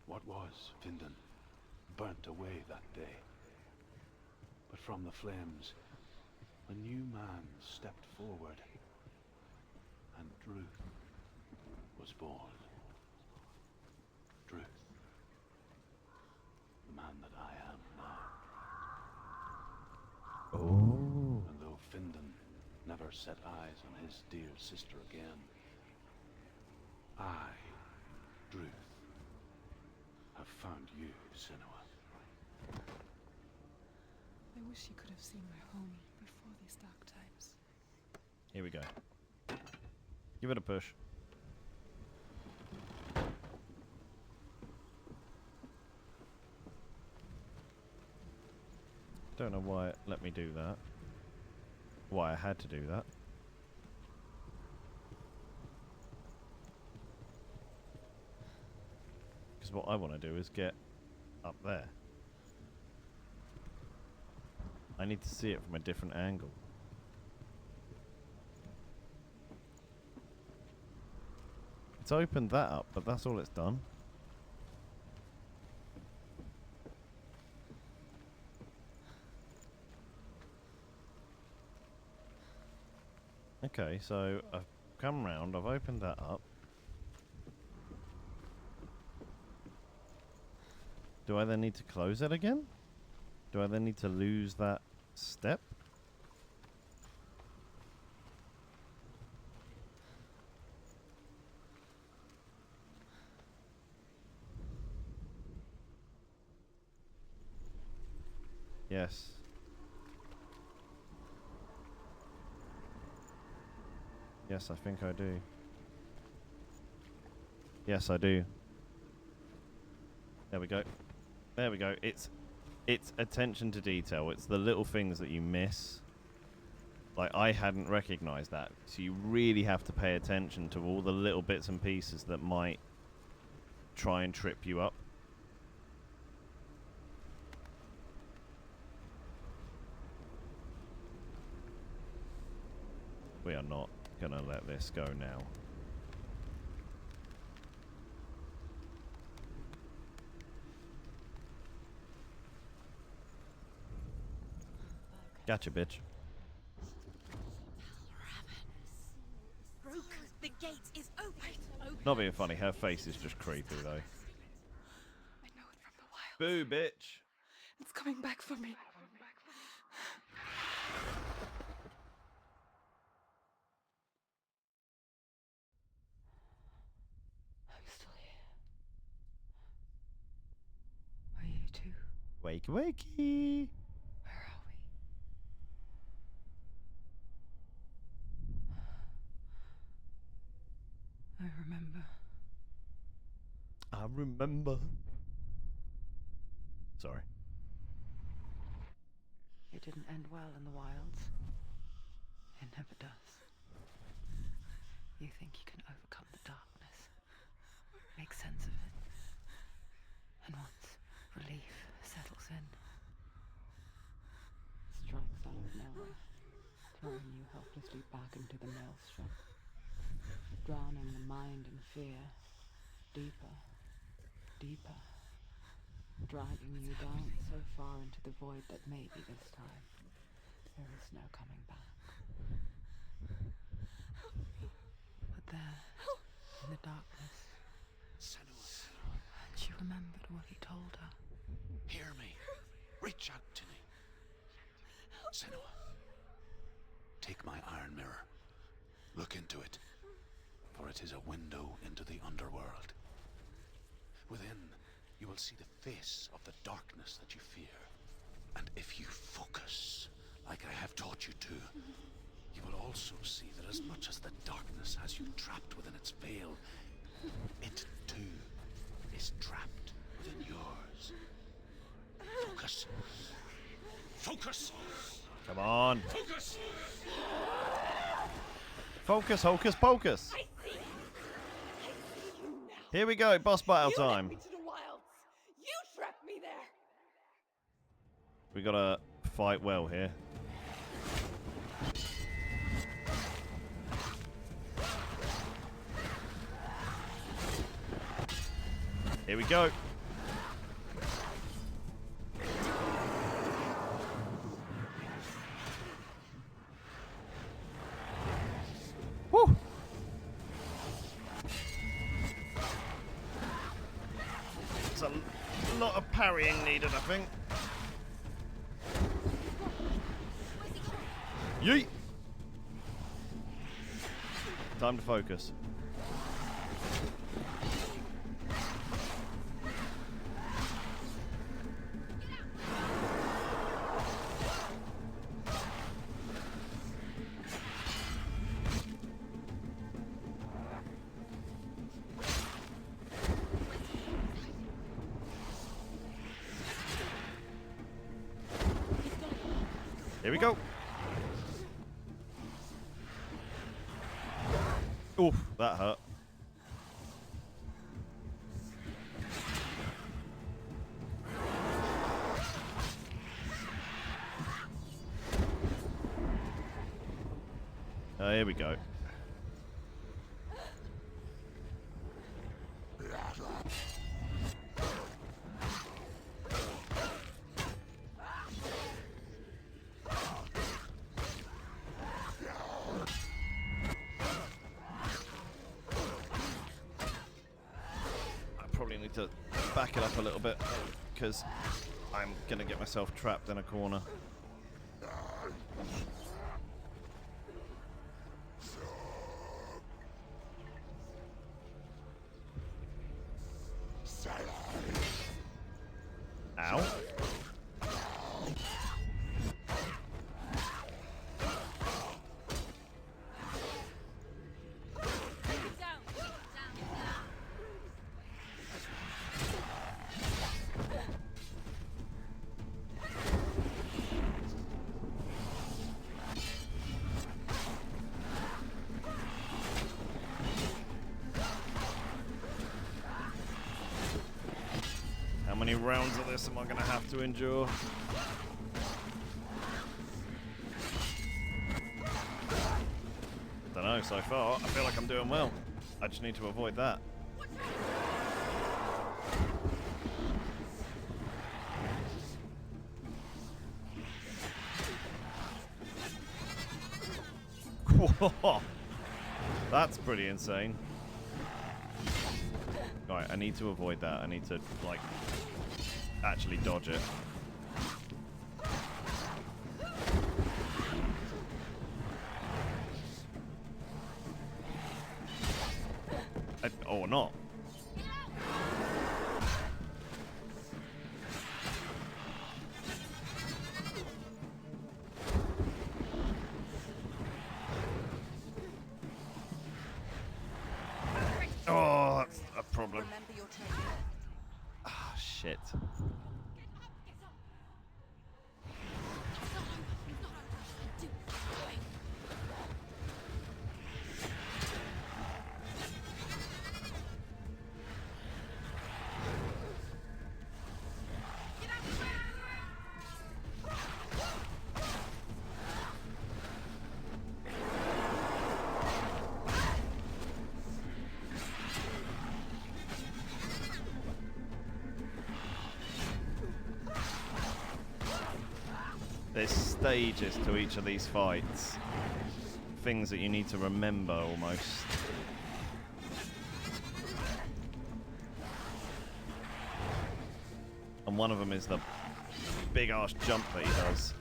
[SPEAKER 2] What was Findan burnt away that day. But from the flames, a new man stepped forward, and Druth was born. Druth, the man that I am now.
[SPEAKER 1] Oh.
[SPEAKER 2] And though Findan never set eyes on his dear sister again, I, Druth, have found you, Senua.
[SPEAKER 6] I wish you could have seen my home before these dark times.
[SPEAKER 1] Here we go. Give it a push. Don't know why it let me do that. Why I had to do that. Because what I want to do is get up there. I need to see it from a different angle. It's opened that up, but that's all it's done. Okay, so I've come round, I've opened that up. Do I then need to close it again? Do I then need to lose that step? Yes. Yes, I think I do. Yes, I do. There we go. There we go. It's attention to detail. It's the little things that you miss. Like, I hadn't recognized that. So you really have to pay attention to all the little bits and pieces that might try and trip you up. We are not gonna let this go now. Gotcha, bitch.
[SPEAKER 5] Rook, the gate is open.
[SPEAKER 1] Not being funny, her face is just creepy though.
[SPEAKER 6] I know it from the wild.
[SPEAKER 1] Boo, bitch.
[SPEAKER 6] It's coming back for me.
[SPEAKER 4] I'm still here. Are you too?
[SPEAKER 1] Wakey, wakey.
[SPEAKER 4] Where are we? I remember.
[SPEAKER 1] I remember. Sorry.
[SPEAKER 4] It didn't end well in the wilds. It never does. You think you can overcome the darkness, make sense of it, and once relief settles in, strikes out of nowhere, throwing you helplessly back into the maelstrom, drowning the mind in fear, deeper, deeper, dragging you down so far into the void that maybe this time there is no coming back. But there, in the darkness,
[SPEAKER 2] Senua,
[SPEAKER 4] and she remembered what he told her.
[SPEAKER 2] hear me. Reach out to me. Senua, take my iron mirror. Look into it, for it is a window into the underworld. Within, you will see the face of the darkness that you fear. And if you focus, like I have taught you to, you will also see that as much as the darkness has you trapped within its veil, it too is trapped within yours. Focus. Focus.
[SPEAKER 1] Come on.
[SPEAKER 2] Focus.
[SPEAKER 1] Focus, hocus pocus. Here we go, boss battle time.
[SPEAKER 7] Me to the wilds. You trapped me there.
[SPEAKER 1] We gotta fight well here. Here we go. Woo! There's a lot of parrying needed, I think. Yeet! Time to focus. Here we go. Oof, that hurt. Here we go. Need to back it up a little bit because I'm gonna get myself trapped in a corner. Ow. How many rounds of this am I going to have to endure? Don't know so far. I feel like I'm doing well. I just need to avoid that. Whoa. That's pretty insane. Right, I need to avoid that. I need to, like, actually dodge it. Or not. Oh, that's a problem. Ah, shit. There's stages to each of these fights. Things that you need to remember almost. And one of them is the big ass jump that he does.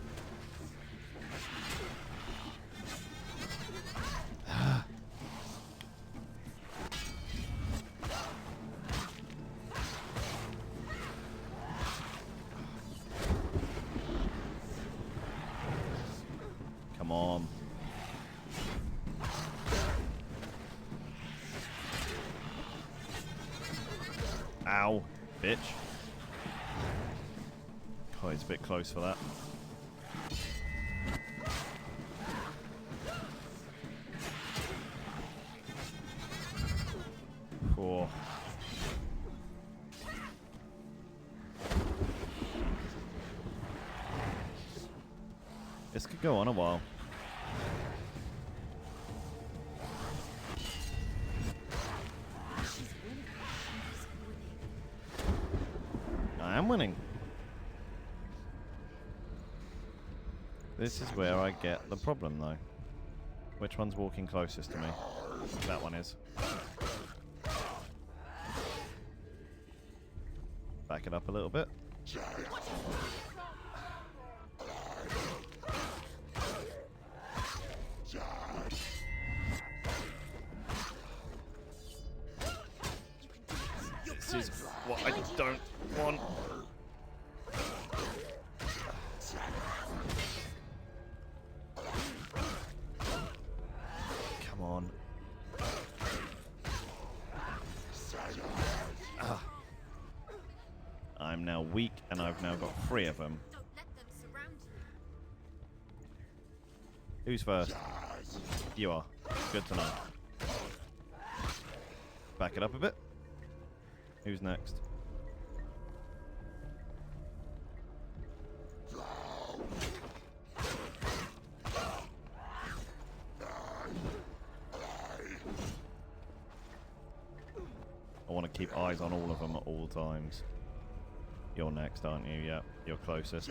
[SPEAKER 1] Come on. Ow, bitch. Oh, it's a bit close for that. Cool. This could go on a while. I am winning. This is where I get the problem, though. Which one's walking closest to me? That one is. Back it up a little bit. This is what I don't want. Come on. Ah. I'm now weak, and I've now got 3 of them.
[SPEAKER 3] Don't let them surround you.
[SPEAKER 1] Who's first? You are. Good to know. Back it up a bit. Who's next? I want to keep eyes on all of them at all times. You're next, aren't you? Yeah, you're closest.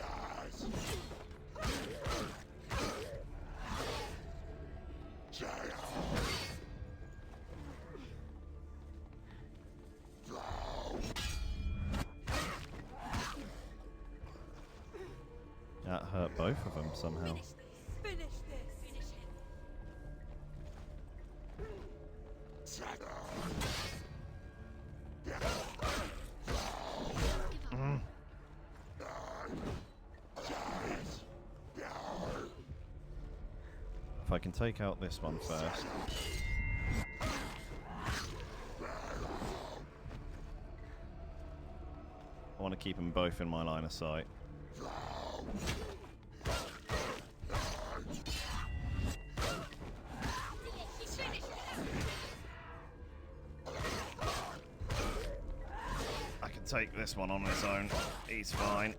[SPEAKER 1] That hurt both of them somehow.
[SPEAKER 7] Finish this. Finish him.
[SPEAKER 1] If I can take out this one first. I want to keep them both in my line of sight. I can take this one on his own. He's fine.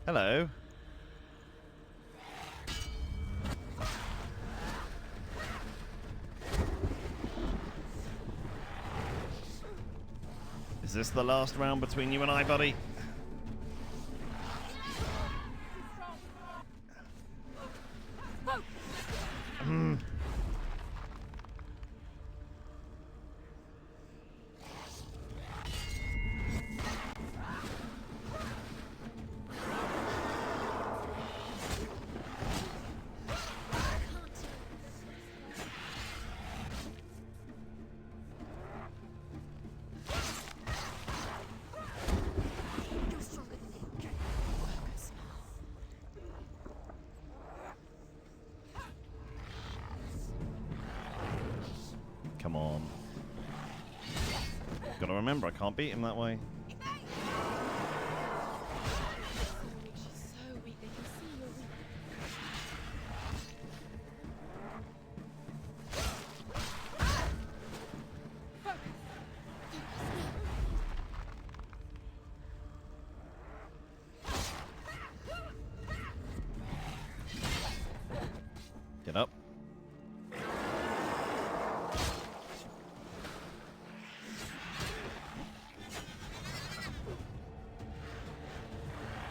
[SPEAKER 1] Hello. Is this the last round between you and I, buddy? Come on. Gotta remember, I can't beat him that way.
[SPEAKER 5] She's so weak, they can see you're weak.
[SPEAKER 1] Get up.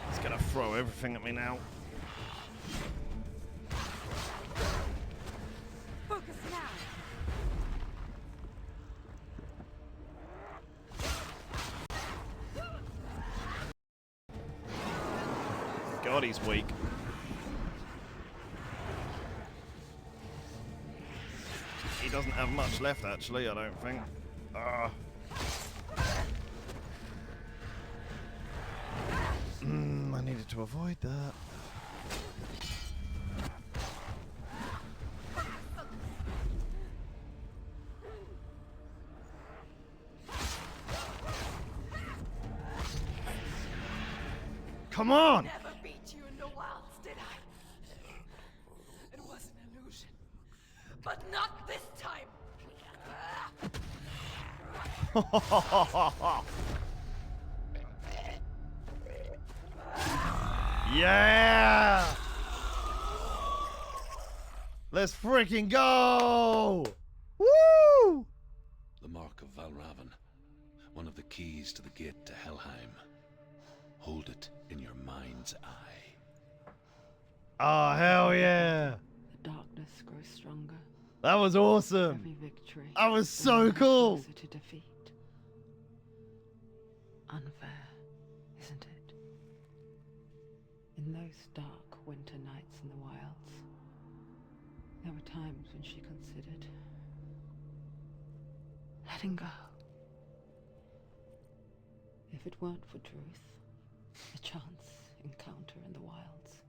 [SPEAKER 1] He's gonna throw everything at me now.
[SPEAKER 7] Focus now.
[SPEAKER 1] God, he's weak. He doesn't have much left, actually, I don't think. I needed to avoid that. Come on!
[SPEAKER 7] Never beat you in the wilds, did I? It wasn't
[SPEAKER 1] Yeah! Let's freaking go! Woo!
[SPEAKER 2] The mark of Valraven. One of the keys to the gate to Helheim. Hold it in your mind's eye.
[SPEAKER 1] Oh, hell yeah!
[SPEAKER 4] The darkness grows stronger.
[SPEAKER 1] That was awesome!
[SPEAKER 4] Every victory.
[SPEAKER 1] That was so
[SPEAKER 4] brings us
[SPEAKER 1] cool!
[SPEAKER 4] Closer to defeat. Unfair, isn't it? In those dark winter nights in the wilds, there were times when she considered letting go. If it weren't for truth, a chance encounter in the wilds,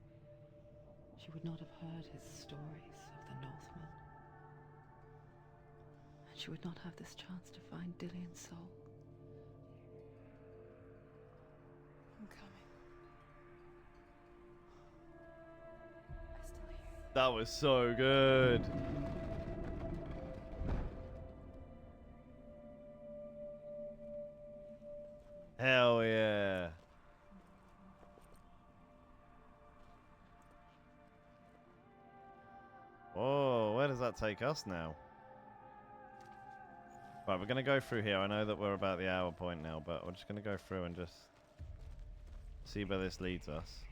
[SPEAKER 4] she would not have heard his stories of the Northmen. And she would not have this chance to find Dillion's soul.
[SPEAKER 6] I'm coming. I still hear you.
[SPEAKER 1] That was so good. Hell yeah. Whoa, where does that take us now? Right, we're going to go through here. I know that we're about the hour point now, but we're just going to go through and just see where this leads us.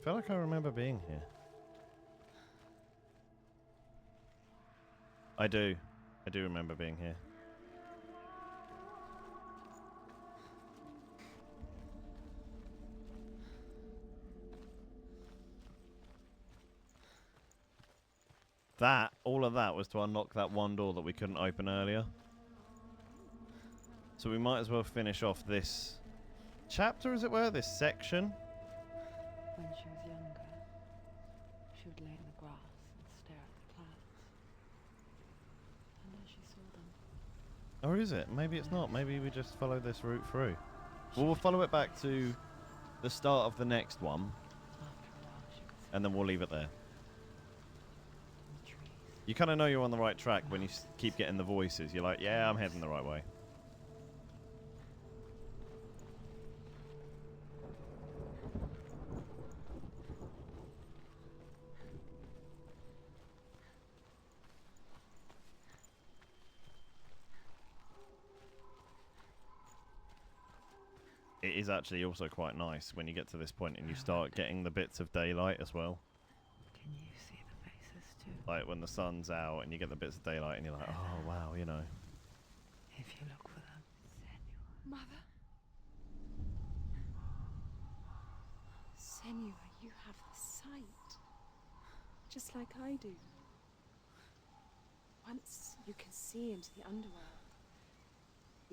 [SPEAKER 1] I feel like I remember being here. I do. I do remember being here. All of that was to unlock that one door that we couldn't open earlier. So we might as well finish off this chapter, as it were, this section.
[SPEAKER 4] When she was younger, she would lay in the grass and stare at the clouds. And then she saw them.
[SPEAKER 1] Or is it? Maybe it's not. Maybe we just follow this route through. Well, we'll follow it back to the start of the next one,
[SPEAKER 4] After a while, she could see
[SPEAKER 1] and then we'll leave it there.
[SPEAKER 4] the trees.
[SPEAKER 1] You kind of know you're on the right track when you keep getting the voices. You're like, yeah, I'm heading the right way. It is actually also quite nice when you get to this point and you start getting the bits of daylight as well.
[SPEAKER 4] Can you see the faces too?
[SPEAKER 1] Like when the sun's out and you get the bits of daylight and you're like, oh wow, you know.
[SPEAKER 4] If you look for them.
[SPEAKER 6] Mother? Senua, you have the sight. Just like I do. Once you can see into the underworld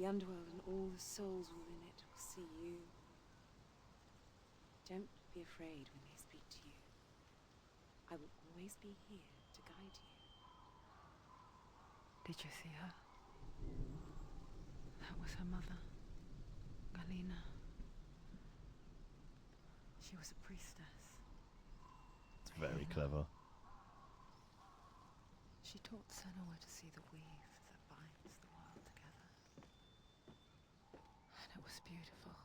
[SPEAKER 6] and all the souls within it will see you. Don't be afraid when they speak to you. I will always be here to guide you.
[SPEAKER 4] Did you see her? That was her mother, Galina. She was a priestess.
[SPEAKER 1] It's very clever.
[SPEAKER 4] She taught Senua to see the weave that binds the world together. And it was beautiful.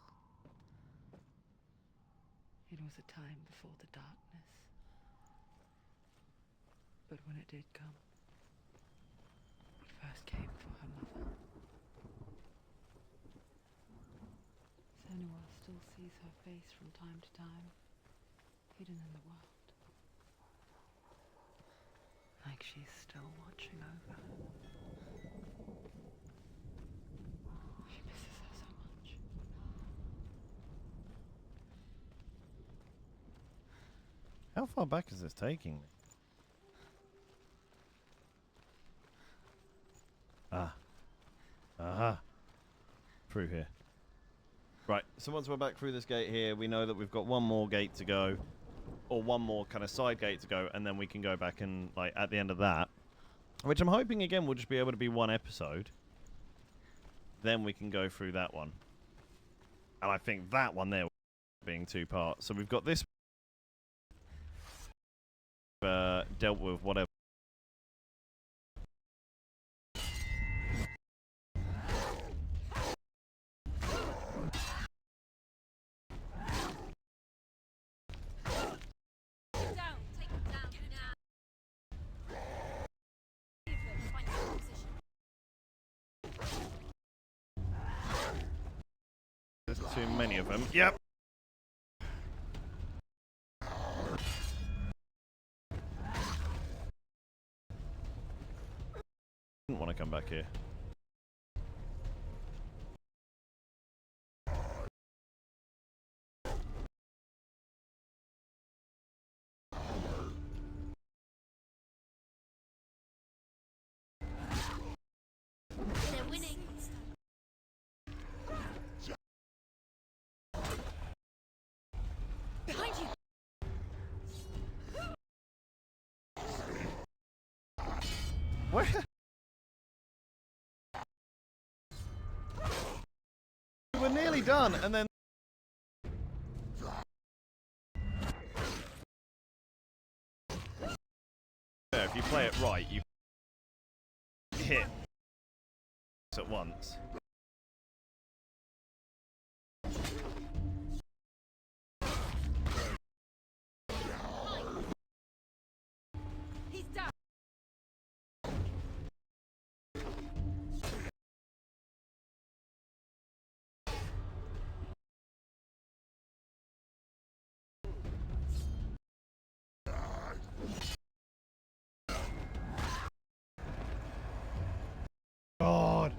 [SPEAKER 4] It was a time before the darkness. But when it did come, it first came for her mother. Senua still sees her face from time to time, hidden in the world. Like she's still watching over her. She misses her so much.
[SPEAKER 1] How far back is this taking me? Ah. Aha. Through here. Right, so once we're back through this gate here, we know that we've got one more gate to go. Or one more kind of side gate to go, and then we can go back and, like, at the end of that, which I'm hoping, again, will just be able to be one episode. Then we can go through that one. And I think that one there being 2 parts. So we've got this dealt with whatever. There's too many of them. Yep. Didn't want to come back here.
[SPEAKER 3] They're winning. Behind you.
[SPEAKER 1] Where? We're nearly done, and then if you play it right, you hit at once.
[SPEAKER 7] He's down.
[SPEAKER 1] God.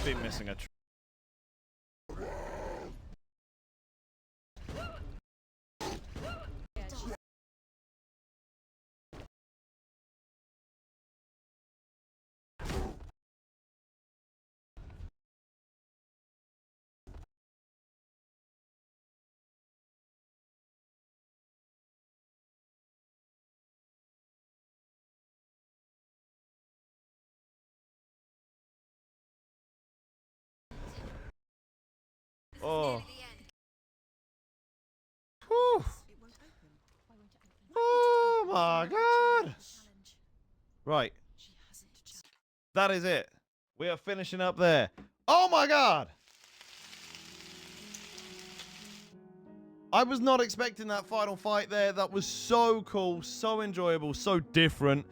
[SPEAKER 1] Been missing a Oh. Whew. Oh my God. Right. That is it. We are finishing up there. Oh my God. I was not expecting that final fight there. That was so cool, so enjoyable, so different.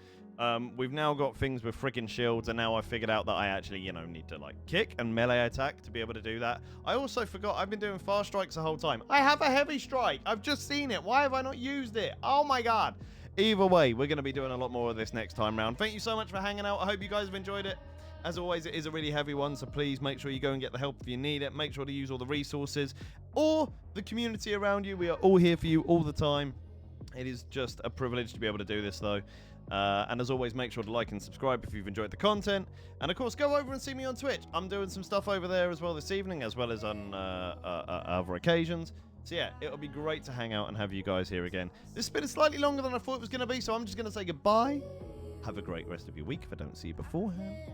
[SPEAKER 1] We've now got things with freaking shields, and now I figured out that I actually, you know, need to like kick and melee attack to be able to do that. I also forgot I've been doing fast strikes the whole time. I have a heavy strike. I've just seen it. Why have I not used it? Oh my God. Either way, we're going to be doing a lot more of this next time round. Thank you so much for hanging out. I hope you guys have enjoyed it. As always, it is a really heavy one, so please make sure you go and get the help if you need it. Make sure to use all the resources or the community around you. We are all here for you all the time. It is just a privilege to be able to do this, though. And as always, make sure to like and subscribe if you've enjoyed the content. And of course, go over and see me on Twitch. I'm doing some stuff over there as well this evening, as well as on other occasions. So yeah, it'll be great to hang out and have you guys here again. This has been slightly longer than I thought it was going to be, so I'm just going to say goodbye. Have a great rest of your week if I don't see you beforehand.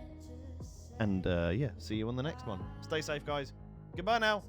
[SPEAKER 1] And yeah, see you on the next one. Stay safe, guys. Goodbye now.